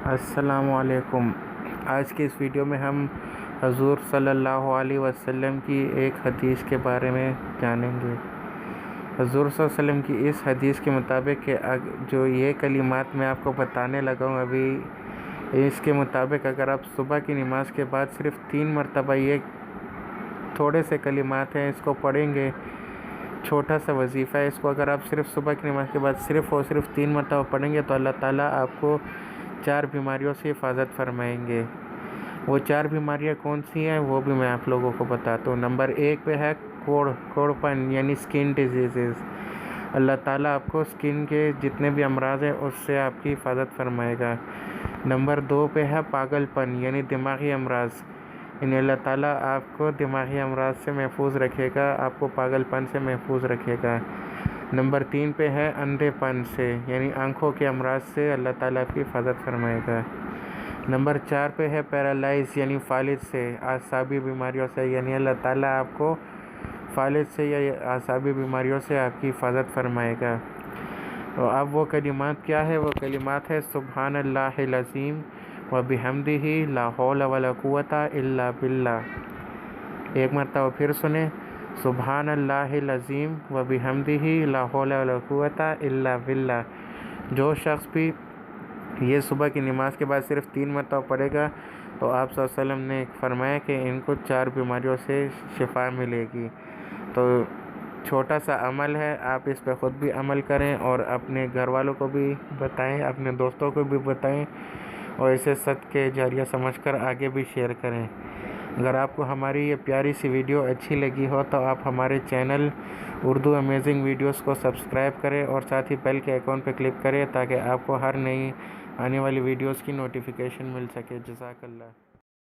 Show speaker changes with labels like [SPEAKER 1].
[SPEAKER 1] السلام علیکم۔ آج کی اس ویڈیو میں ہم حضور صلی اللہ علیہ وسلم کی ایک حدیث کے بارے میں جانیں گے۔ حضور صلی اللہ علیہ وسلم کی اس حدیث کے مطابق کہ جو یہ کلمات میں آپ کو بتانے لگا ہوں ابھی، اس کے مطابق اگر آپ صبح کی نماز کے بعد صرف 3 مرتبہ یہ تھوڑے سے کلمات ہیں اس کو پڑھیں گے، چھوٹا سا وظیفہ ہے، اس کو اگر آپ صرف صبح کی نماز کے بعد صرف 3 مرتبہ پڑھیں گے تو اللہ تعالیٰ آپ کو 4 بیماریوں سے حفاظت فرمائیں گے۔ وہ 4 بیماریاں کون سی ہیں وہ بھی میں آپ لوگوں کو بتاتا ہوں۔ نمبر 1 پہ ہے کوڑپن یعنی سکن ڈیزیزز۔ اللہ تعالیٰ آپ کو سکن کے جتنے بھی امراض ہیں اس سے آپ کی حفاظت فرمائے گا۔ نمبر 2 پہ ہے پاگل پن یعنی دماغی امراض، یعنی اللہ تعالیٰ آپ کو دماغی امراض سے محفوظ رکھے گا، آپ کو پاگل پن سے محفوظ رکھے گا۔ نمبر 3 پہ ہے اندھے پن سے یعنی آنکھوں کے امراض سے اللہ تعالیٰ آپ کی حفاظت فرمائے گا۔ نمبر 4 پہ ہے پیرالائز یعنی فالج سے، اعصابی بیماریوں سے، یعنی اللہ تعالیٰ آپ کو فالج سے یا اعصابی بیماریوں سے آپ کی حفاظت فرمائے گا۔ تو اب وہ کلمات کیا ہے؟ وہ کلمات ہے سبحان اللہ العظیم و بحمدہ لا حول ولا قوت الا باللہ۔ ایک مرتبہ پھر سنیں، سبحان اللہ العظیم و بحمدہ لا حول ولا قوت الا باللہ۔ جو شخص بھی یہ صبح کی نماز کے بعد صرف 3 مرتبہ پڑھے گا تو آپ صلی اللہ علیہ وسلم نے فرمایا کہ ان کو 4 بیماریوں سے شفا ملے گی۔ تو چھوٹا سا عمل ہے، آپ اس پہ خود بھی عمل کریں اور اپنے گھر والوں کو بھی بتائیں، اپنے دوستوں کو بھی بتائیں اور اسے صدقہ جاریہ سمجھ کر آگے بھی شیئر کریں۔ اگر آپ کو ہماری یہ پیاری سی ویڈیو اچھی لگی ہو تو آپ ہمارے چینل اردو امیزنگ ویڈیوز کو سبسکرائب کریں اور ساتھ ہی بیل کے آئیکن پہ کلک کریں تاکہ آپ کو ہر نئی آنے والی ویڈیوز کی نوٹیفیکیشن مل سکے۔ جزاک اللہ۔